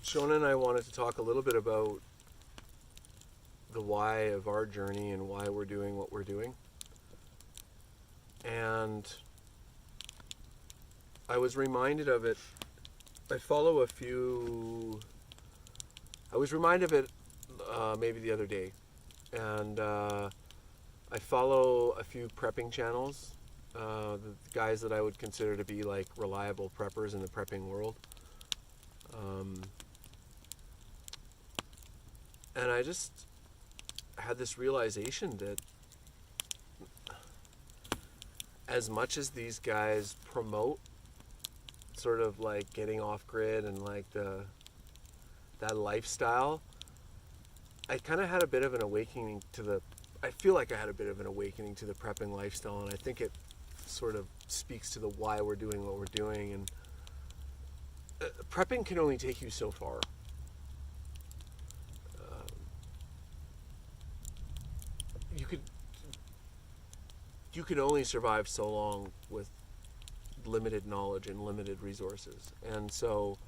Shona and I wanted to talk a little bit about the why of our journey and why we're doing what we're doing. And I was reminded of it. I was reminded of it maybe the other day. And I follow a few prepping channels, the guys that I would consider to be like reliable preppers in the prepping world. And I just had this realization that as much as these guys promote sort of like getting off grid and like that lifestyle, I kind of had a bit of an awakening I feel like I had a bit of an awakening to the prepping lifestyle, and I think it sort of speaks to the why we're doing what we're doing. And prepping can only take you so far. You can only survive so long with limited knowledge and limited resources. And so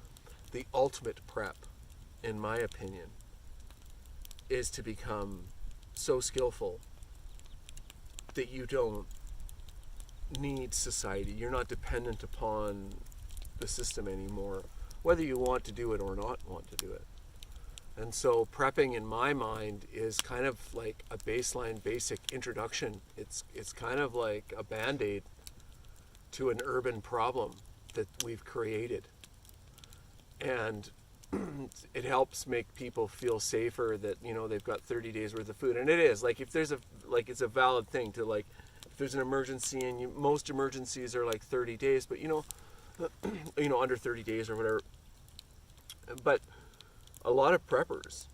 the ultimate prep, in my opinion, is to become so skillful that you don't need society. You're not dependent upon the system anymore, whether you want to do it or not want to do it. And so prepping, in my mind, is kind of like a baseline, basic introduction. It's kind of like a Band-Aid to an urban problem that we've created. And it helps make people feel safer that, you know, they've got 30 days worth of food. And it is, like, if there's it's a valid thing to, like, if there's an emergency, and most emergencies are like 30 days, but, you know, under 30 days or whatever. But a lot of preppers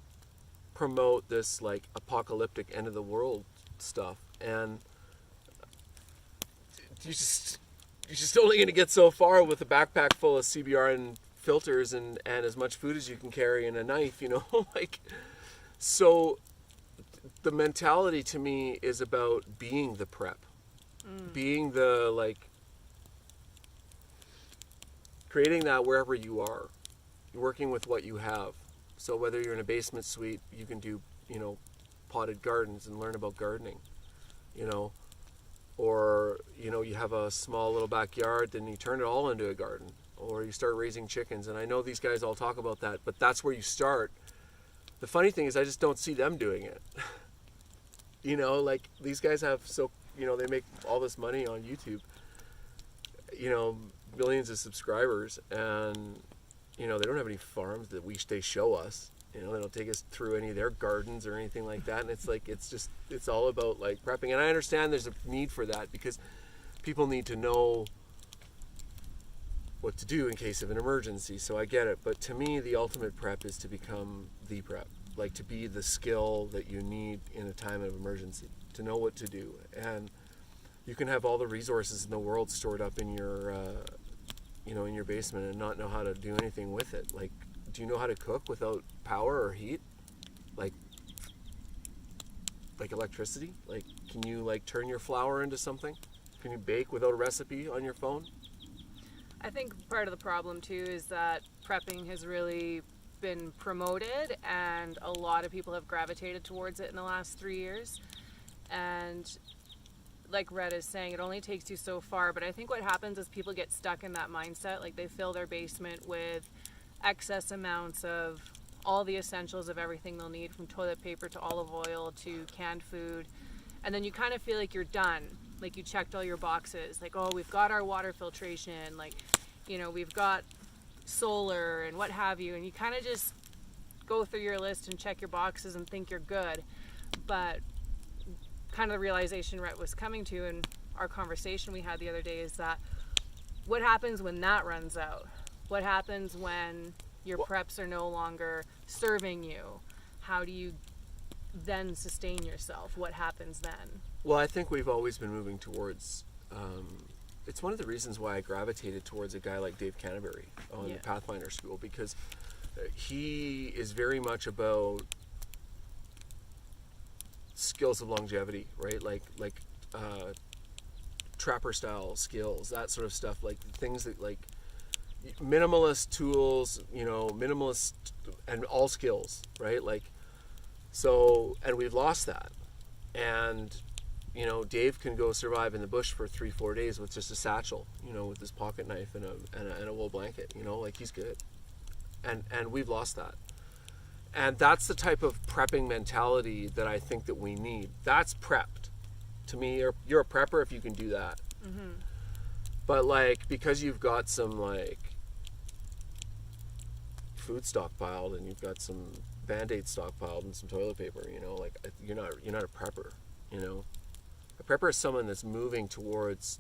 promote this like apocalyptic end of the world stuff, and you're just only going to get so far with a backpack full of CBR and filters and as much food as you can carry and a knife, you know. Like, so the mentality to me is about being the prep, being the, like, creating that wherever you are. You're working with what you have. So whether you're in a basement suite, you can do, you know, potted gardens and learn about gardening, you know, or, you know, you have a small little backyard, then you turn it all into a garden, or you start raising chickens. And I know these guys all talk about that, but that's where you start. The funny thing is I just don't see them doing it. You know, like, these guys have they make all this money on YouTube, you know, millions of subscribers, and, you know, they don't have any farms that they show us. You know, they don't take us through any of their gardens or anything like that. And it's like, it's all about, like, prepping. And I understand there's a need for that because people need to know what to do in case of an emergency. So I get it. But to me, the ultimate prep is to become the prep. Like, to be the skill that you need in a time of emergency, to know what to do. And you can have all the resources in the world stored up in your in your basement and not know how to do anything with it. Like, do you know how to cook without power or heat? Like electricity? Like, can you, like, turn your flour into something? Can you bake without a recipe on your phone? I think part of the problem too is that prepping has really been promoted, and a lot of people have gravitated towards it in the last 3 years. And like Red is saying, it only takes you so far. But I think what happens is people get stuck in that mindset. Like, they fill their basement with excess amounts of all the essentials of everything they'll need, from toilet paper to olive oil to canned food. And then you kind of feel like you're done. Like, you checked all your boxes. Like, oh, we've got our water filtration. Like, you know, we've got solar and what have you. And you kind of just go through your list and check your boxes and think you're good. But kind of the realization Rhett was coming to in our conversation we had the other day is that what happens when that runs out? What happens when your preps are no longer serving you? How do you then sustain yourself? What happens then? Well, I think we've always been moving towards. It's one of the reasons why I gravitated towards a guy like Dave Canterbury on the Pathfinder School, because he is very much about skills of longevity, right? Like trapper style skills, that sort of stuff, like things that like minimalist tools, minimalist and all skills, right? Like, so, and we've lost that. And Dave can go survive in the bush for 3-4 days with just a satchel, with his pocket knife and a wool blanket, like he's good. And we've lost that. And that's the type of prepping mentality that I think that we need. That's prepped. To me, you're a prepper if you can do that. Mm-hmm. But like, because you've got some like food stockpiled and you've got some Band-Aid stockpiled and some toilet paper, like you're not a prepper. A prepper is someone that's moving towards,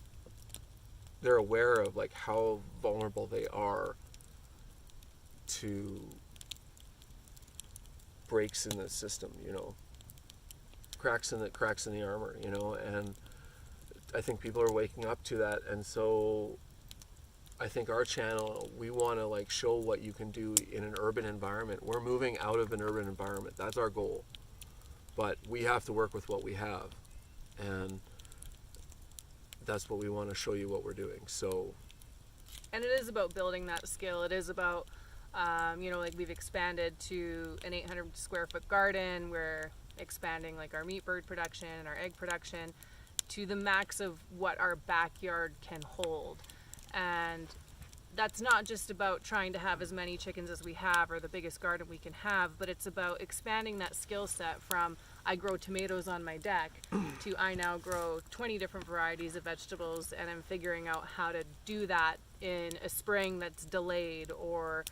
they're aware of like how vulnerable they are to breaks in the system, cracks in the armor, and I think people are waking up to that. And so I think our channel, we want to like show what you can do in an urban environment. We're moving out of an urban environment. That's our goal. But we have to work with what we have. And that's what we want to show you what we're doing. So, and it is about building that skill. It is about, like we've expanded to an 800 square foot garden. We're expanding like our meat bird production and our egg production to the max of what our backyard can hold. And that's not just about trying to have as many chickens as we have or the biggest garden we can have, but it's about expanding that skill set from I grow tomatoes on my deck to I now grow 20 different varieties of vegetables, and I'm figuring out how to do that in a spring that's delayed or,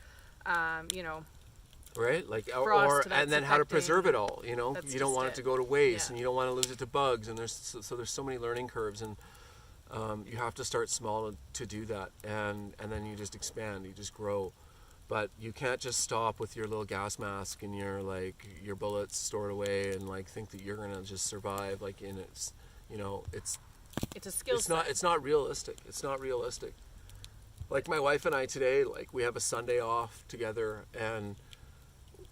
right, like frost and then how to preserve it all. You don't want it to go to waste, Yeah. and you don't want to lose it to bugs. And there's so many learning curves, and you have to start small to do that, and then you just expand, you just grow. But you can't just stop with your little gas mask and your bullets stored away and like think that you're gonna just survive like in it's a skill set. It's not realistic. It's not realistic. Like my wife and I today, like we have a Sunday off together and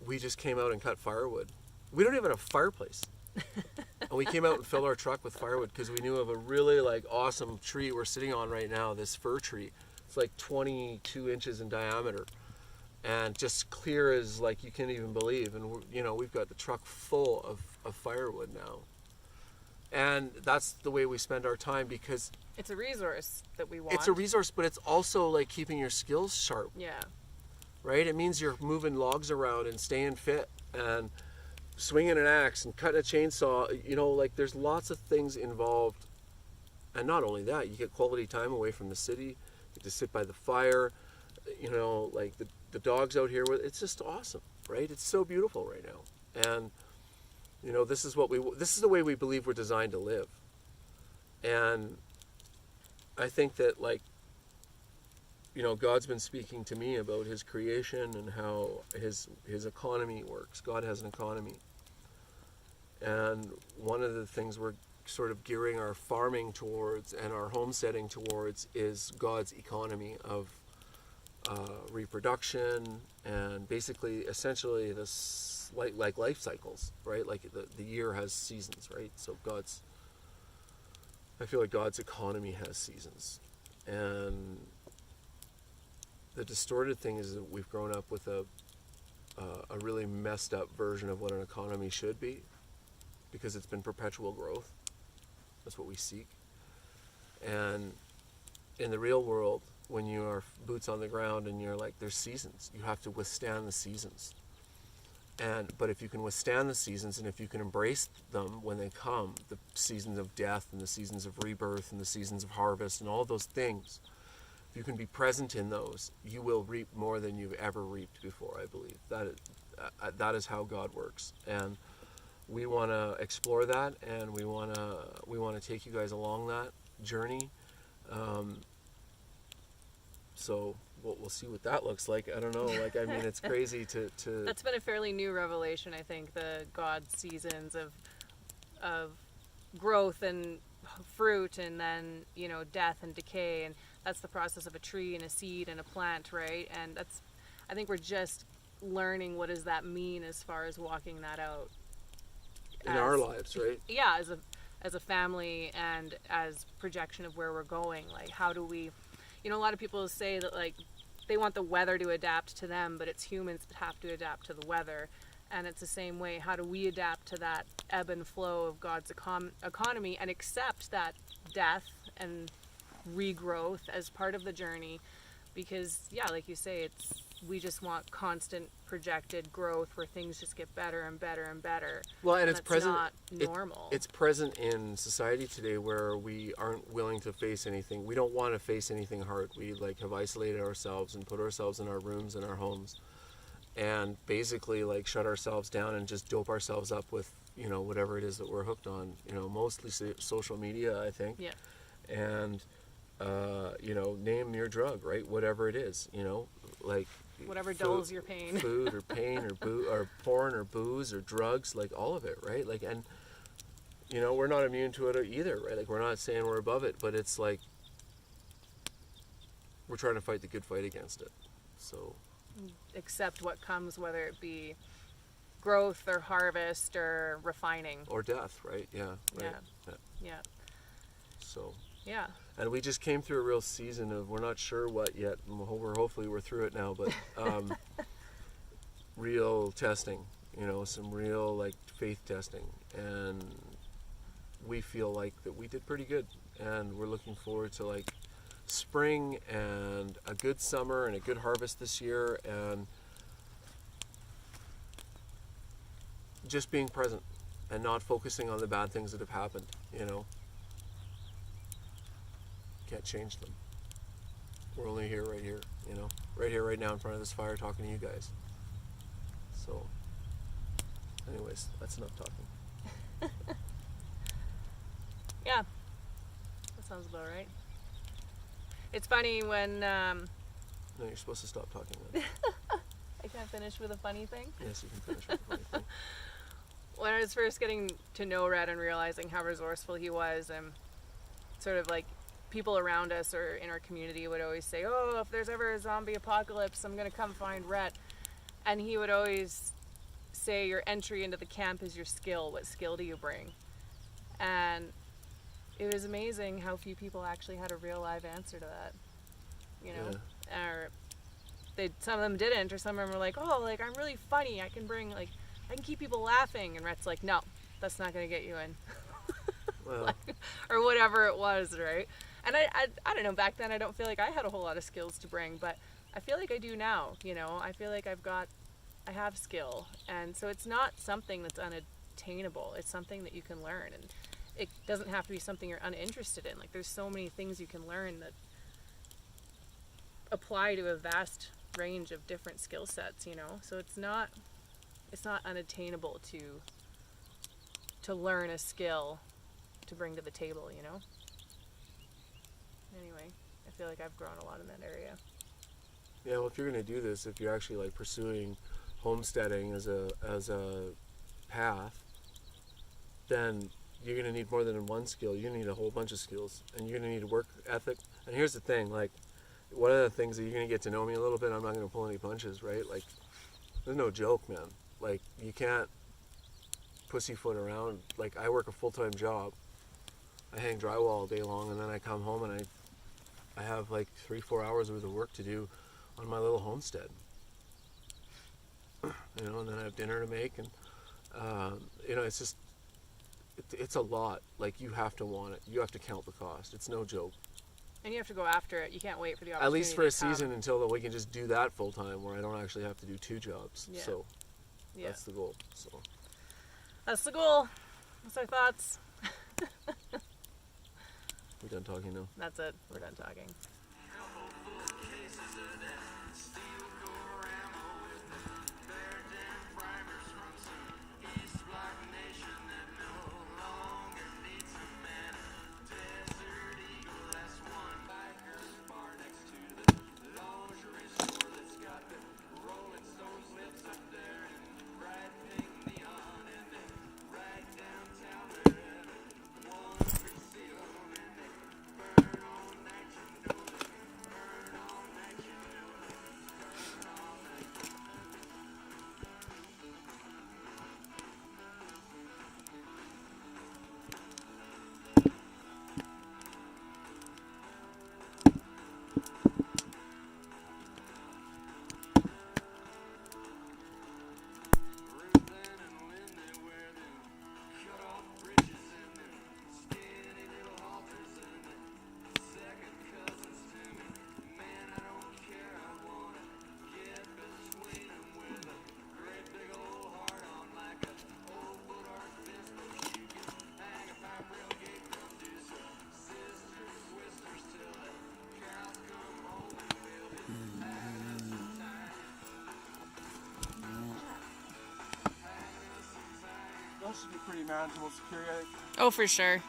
we just came out and cut firewood. We don't even have a fireplace. And we came out and filled our truck with firewood because we knew of a really like awesome tree we're sitting on right now, this fir tree. It's like 22 inches in diameter and just clear as like you can't even believe. And we've got the truck full of firewood now. And that's the way we spend our time because it's a resource that we want. It's a resource, but it's also like keeping your skills sharp. Yeah. Right? It means you're moving logs around and staying fit and swinging an axe and cutting a chainsaw. Like there's lots of things involved. And not only that, you get quality time away from the city. You get to sit by the fire. Like the dogs out here. It's just awesome, right? It's so beautiful right now. And this is the way we believe we're designed to live. And I think that God's been speaking to me about his creation and how his economy works. God has an economy. And one of the things we're sort of gearing our farming towards and our homesteading towards is God's economy of reproduction and basically essentially this like life cycles, right? Like the year has seasons, right? So I feel like God's economy has seasons. And the distorted thing is that we've grown up with a really messed up version of what an economy should be because it's been perpetual growth. That's what we seek. And in the real world, when you are boots on the ground and you're like, there's seasons. You have to withstand the seasons. But if you can withstand the seasons and if you can embrace them when they come, the seasons of death and the seasons of rebirth and the seasons of harvest and all those things, if you can be present in those, you will reap more than you've ever reaped before, I believe. That is how God works. And we want to explore that, and we want to take you guys along that journey. So we'll see what that looks like. I don't know. Like, I mean, it's crazy to That's been a fairly new revelation, I think, the God seasons of growth and fruit, and then, you know, death and decay, and that's the process of a tree and a seed and a plant, right? And that's, I think we're just learning what does that mean as far as walking that out in our lives, right? Yeah, as a family and as projection of where we're going. Like, how do we, you know, a lot of people say that, like, they want the weather to adapt to them, but it's humans that have to adapt to the weather. And it's the same way. How do we adapt to that ebb and flow of God's economy and accept that death and regrowth as part of the journey? Because, yeah, like you say, we just want constant projected growth where things just get better and better and better. Well, and it's that's present. not normal. It's present in society today where we aren't willing to face anything. We don't want to face anything hard. We like have isolated ourselves and put ourselves in our rooms and our homes, and basically like shut ourselves down and just dope ourselves up with, you know, whatever it is that we're hooked on. You know, mostly social media, I think. Yeah. And you know, name your drug, right? Whatever it is, you know, like Whatever dulls your pain. Food or pain or porn or booze or drugs, like all of it, right? Like, and you know, we're not immune to it either, right? Like, we're not saying we're above it, but it's like we're trying to fight the good fight against it. So Accept what comes, whether it be growth or harvest or refining. or death, right? Yeah, right. Yeah. So Yeah. and we just came through a real season of, we're not sure what yet, and hopefully we're through it now, but real testing, you know, some real like faith testing, and we feel like that we did pretty good, and we're looking forward to like spring and a good summer and a good harvest this year, and just being present and not focusing on the bad things that have happened, you know. Can't change them. We're only here, right here, you know, right here, right now in front of this fire talking to you guys. So anyways, that's enough talking. Yeah. That sounds about right. It's funny when No, you're supposed to stop talking then. I can't finish with a funny thing. Yes, you can finish with the funny thing. When I was first getting to know Red and realizing how resourceful he was, and sort of like people around us or in our community would always say, oh, if there's ever a zombie apocalypse, I'm going to come find Rhett. And he would always say, your entry into the camp is your skill. What skill do you bring? And it was amazing how few people actually had a real live answer to that. You know? Yeah. Or some of them didn't, or some of them were like, oh, like, I'm really funny. I can keep people laughing. And Rhett's like, no, that's not going to get you in. Well, or whatever it was, right? And I don't know, back then I don't feel like I had a whole lot of skills to bring, but I feel like I do now, you know? I feel like I have skill, and so it's not something that's unattainable. It's something that you can learn, and it doesn't have to be something you're uninterested in. Like, there's so many things you can learn that apply to a vast range of different skill sets, you know? So it's not unattainable to learn a skill to bring to the table, you know? Anyway, I feel like I've grown a lot in that area. yeah, well, if you're going to do this, if you're actually like pursuing homesteading as a path, then you're going to need more than one skill. You're going to need a whole bunch of skills, and you're going to need work ethic. And here's the thing, like, one of the things that you're going to get to know me a little bit, I'm not going to pull any punches, right? Like, there's no joke, man. Like, you can't pussyfoot around. Like, I work a full-time job. I hang drywall all day long, and then I come home and I have like 3-4 hours worth of work to do on my little homestead. You know, and then I have dinner to make, and you know, it's just it's a lot. Like, you have to want it. You have to count the cost. It's no joke. And you have to go after it. You can't wait for the opportunity. At least for a to come. season, until we can just do that full time, where I don't actually have to do 2 jobs. Yeah. So Yeah. that's the goal. So That's the goal. That's our thoughts. we're done talking now. That's it. We're done talking. should be pretty manageable security. Oh, for sure.